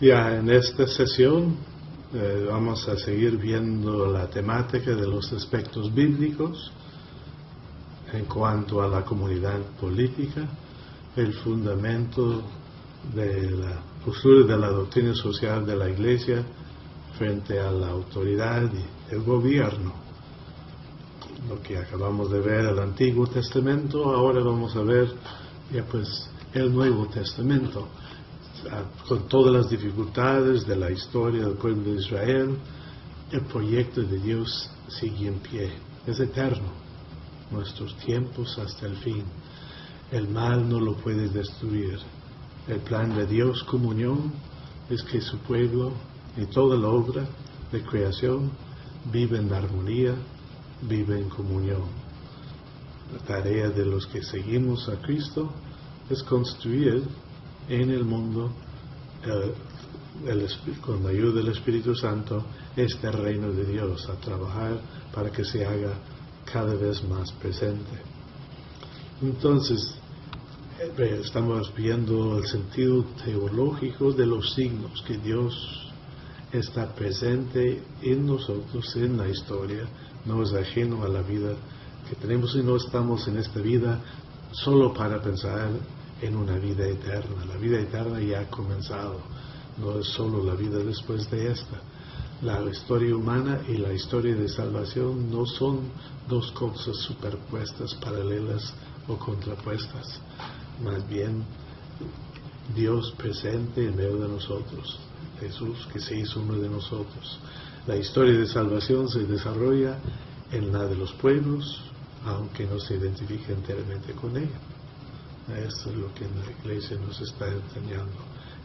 Ya en esta sesión vamos a seguir viendo la temática de los aspectos bíblicos en cuanto a la comunidad política, el fundamento de la postura de la doctrina social de la Iglesia frente a la autoridad y el gobierno. Lo que acabamos de ver el Antiguo Testamento, ahora vamos a ver ya pues el Nuevo Testamento, con todas las dificultades de la historia del pueblo de Israel. El proyecto de Dios sigue en pie, es eterno, nuestros tiempos hasta el fin. El mal no lo puede destruir. El plan de Dios comunión es que su pueblo y toda la obra de creación vive en armonía, vive en comunión. La tarea de los que seguimos a Cristo es construir en el mundo, con la ayuda del Espíritu Santo, este reino de Dios, a trabajar para que se haga cada vez más presente. Entonces, estamos viendo el sentido teológico de los signos, que Dios está presente en nosotros, en la historia, no es ajeno a la vida que tenemos y no estamos en esta vida solo para pensar en una vida eterna. La vida eterna ya ha comenzado, no es solo la vida después de esta. La historia humana y la historia de salvación no son dos cosas superpuestas, paralelas o contrapuestas. Más bien, Dios presente en medio de nosotros, Jesús que se hizo uno de nosotros. La historia de salvación se desarrolla en la de los pueblos, aunque no se identifique enteramente con ella. Esto es lo que la Iglesia nos está enseñando.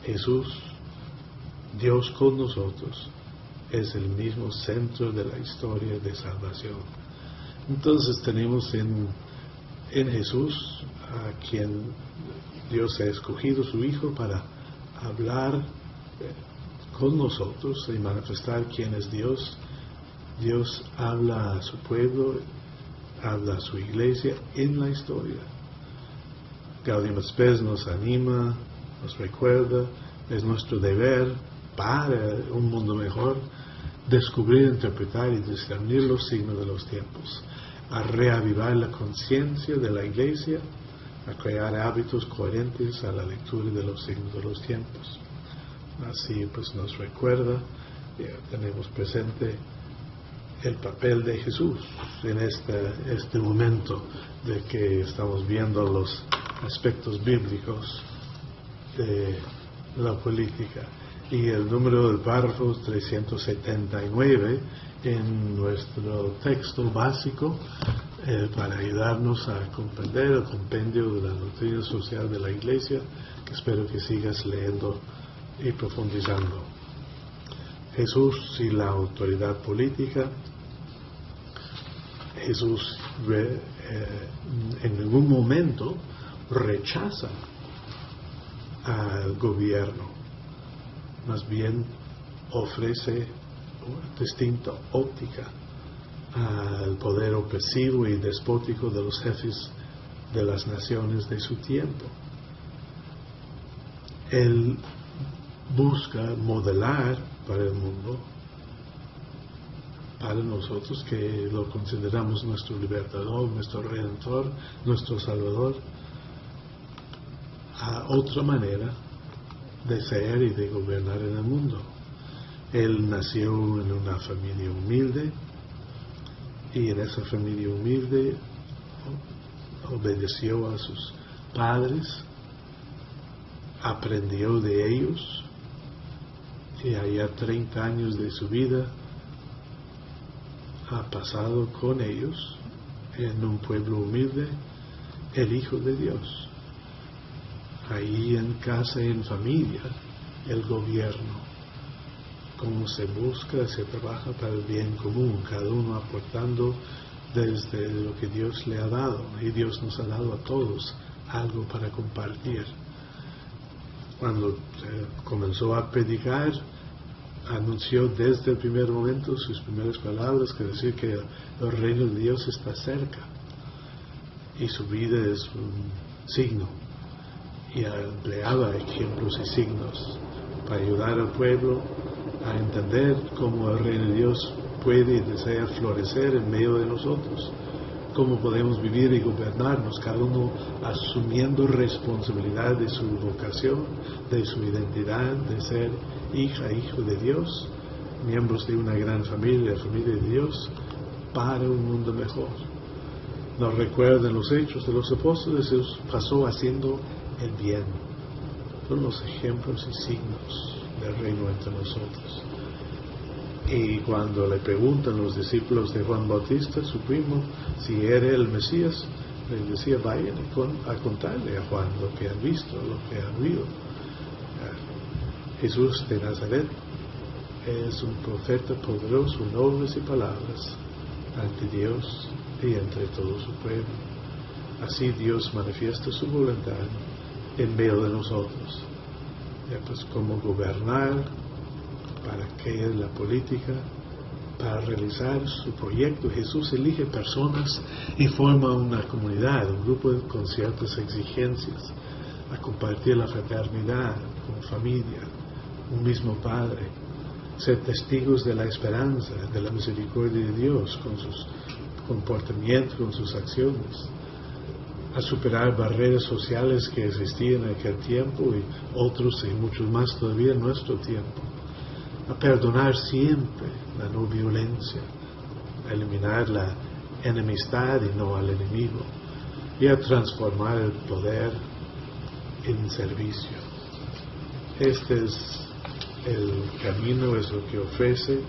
Jesús, Dios con nosotros, es el mismo centro de la historia de salvación. Entonces tenemos en Jesús, a quien Dios ha escogido, su Hijo, para hablar con nosotros y manifestar quién es Dios. Dios habla a su pueblo, habla a su Iglesia en la historia. Gaudium et Spes nos anima, nos recuerda, es nuestro deber para un mundo mejor descubrir, interpretar y discernir los signos de los tiempos, a reavivar la conciencia de la Iglesia, a crear hábitos coherentes a la lectura de los signos de los tiempos. Así pues nos recuerda, tenemos presente el papel de Jesús en este momento de que estamos viendo los aspectos bíblicos de la política. Y el número del párrafo 379 en nuestro texto básico para ayudarnos a comprender el compendio de la doctrina social de la Iglesia, que espero que sigas leyendo y profundizando. Jesús y la autoridad política. Jesús en ningún momento rechaza al gobierno, más bien ofrece una distinta óptica al poder opresivo y despótico de los jefes de las naciones de su tiempo. Él busca modelar para el mundo, para nosotros que lo consideramos nuestro libertador, nuestro redentor, nuestro salvador, a otra manera de ser y de gobernar en el mundo. Él nació en una familia humilde y en esa familia humilde obedeció a sus padres, aprendió de ellos y allá 30 años de su vida ha pasado con ellos en un pueblo humilde, el Hijo de Dios. Ahí en casa, en familia, el gobierno, cómo se busca, se trabaja para el bien común, cada uno aportando desde lo que Dios le ha dado, y Dios nos ha dado a todos algo para compartir. Cuando comenzó a predicar, anunció desde el primer momento sus primeras palabras, que decir que el reino de Dios está cerca, y su vida es un signo. y empleaba ejemplos y signos para ayudar al pueblo a entender cómo el reino de Dios puede y desea florecer en medio de nosotros, cómo podemos vivir y gobernarnos, cada uno asumiendo responsabilidad de su vocación, de su identidad, de ser hija, hijo de Dios, miembros de una gran familia, la familia de Dios, para un mundo mejor. Nos recuerdan los hechos de los apóstoles, Jesús pasó haciendo el bien. Son los ejemplos y signos del reino entre nosotros. Y cuando le preguntan los discípulos de Juan Bautista, su primo, si era el Mesías, les decía, vayan a contarle a Juan lo que han visto, lo que han oído. Jesús de Nazaret es un profeta poderoso en obras y palabras ante Dios y entre todo su pueblo. Así Dios manifiesta su voluntad en medio de nosotros. Pues cómo gobernar, para qué es la política, para realizar su proyecto. Jesús elige personas y forma una comunidad, un grupo con ciertas exigencias, a compartir la fraternidad como familia, un mismo Padre, ser testigos de la esperanza, de la misericordia de Dios con sus comportamientos, con sus acciones, a superar barreras sociales que existían en aquel tiempo y otros y muchos más todavía en nuestro tiempo, a perdonar siempre la no violencia, a eliminar la enemistad y no al enemigo, y a transformar el poder en servicio. Este es el camino, es lo que ofrece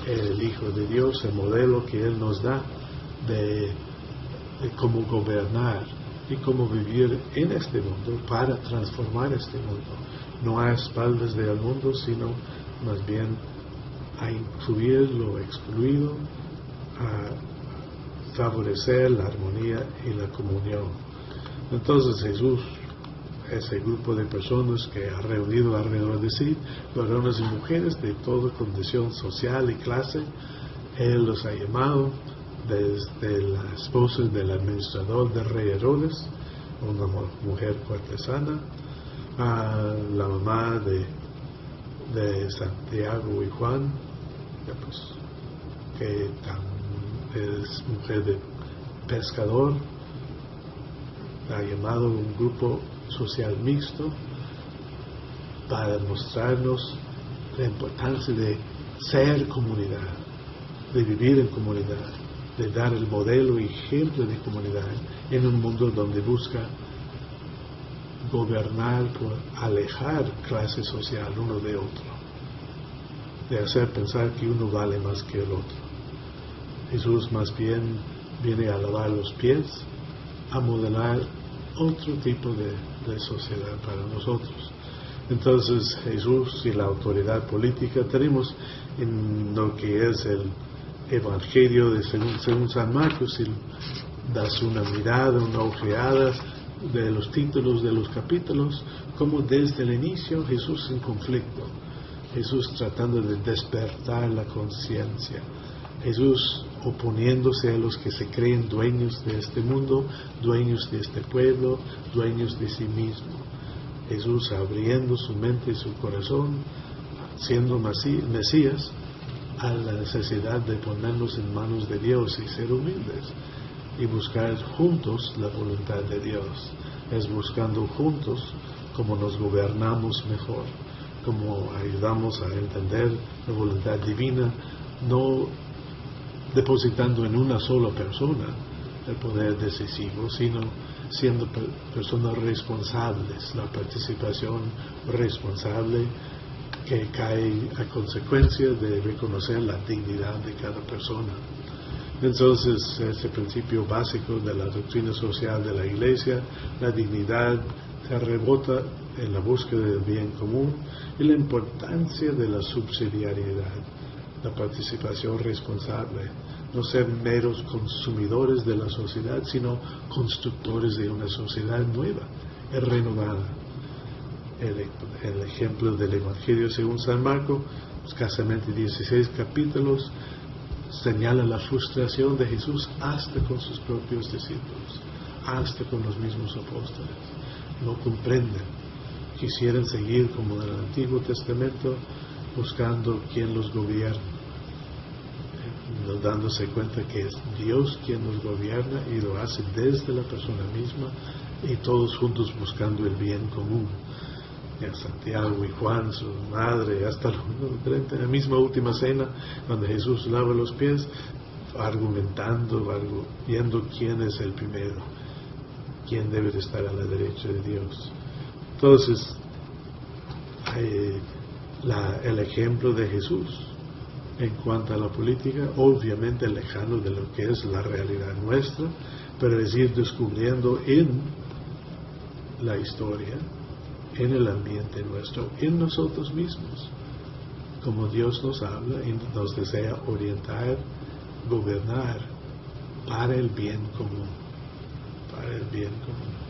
el Hijo de Dios, el modelo que Él nos da de cómo gobernar y cómo vivir en este mundo para transformar este mundo, no a espaldas del mundo, sino más bien a incluir lo excluido, a favorecer la armonía y la comunión. Entonces Jesús, ese grupo de personas que ha reunido alrededor de sí, varones y mujeres de toda condición social y clase, Él los ha llamado desde la esposa del administrador del rey Herodes, una mujer cortesana, a la mamá de Santiago y Juan, que es mujer de pescador. Ha llamado un grupo social mixto para mostrarnos la importancia de ser comunidad, de vivir en comunidad, de dar el modelo y ejemplo de comunidad en un mundo donde busca gobernar por alejar clase social uno de otro, de hacer pensar que uno vale más que el otro. Jesús más bien viene a lavar los pies, a modelar otro tipo de sociedad para nosotros. Entonces Jesús y la autoridad política tenemos en lo que es el Evangelio de según San Marcos. Si das una mirada, una ojeada de los títulos de los capítulos, como desde el inicio Jesús en conflicto, Jesús tratando de despertar la conciencia, Jesús oponiéndose a los que se creen dueños de este mundo, dueños de este pueblo, dueños de sí mismo. Jesús abriendo su mente y su corazón, siendo Mesías, a la necesidad de ponernos en manos de Dios y ser humildes y buscar juntos la voluntad de Dios. Es buscando juntos cómo nos gobernamos mejor, cómo ayudamos a entender la voluntad divina, no depositando en una sola persona el poder decisivo, sino siendo personas responsables, la participación responsable que cae a consecuencia de reconocer la dignidad de cada persona. Entonces, ese principio básico de la doctrina social de la Iglesia, la dignidad, se rebota en la búsqueda del bien común y la importancia de la subsidiariedad, la participación responsable, no ser meros consumidores de la sociedad, sino constructores de una sociedad nueva y renovada. El ejemplo del Evangelio según San Marcos, escasamente 16 capítulos, señala la frustración de Jesús hasta con sus propios discípulos, hasta con los mismos apóstoles. No comprenden quisieran seguir como en el Antiguo Testamento, buscando quién los gobierna, no dándose cuenta que es Dios quien nos gobierna y lo hace desde la persona misma y todos juntos buscando el bien común. Ya Santiago y Juan, su madre, hasta en la misma última cena, cuando Jesús lava los pies, argumentando, viendo quién es el primero, quién debe de estar a la derecha de Dios. Entonces, el ejemplo de Jesús en cuanto a la política, obviamente lejano de lo que es la realidad nuestra, pero es ir descubriendo en la historia, en el ambiente nuestro, en nosotros mismos, como Dios nos habla y nos desea orientar, gobernar para el bien común, para el bien común.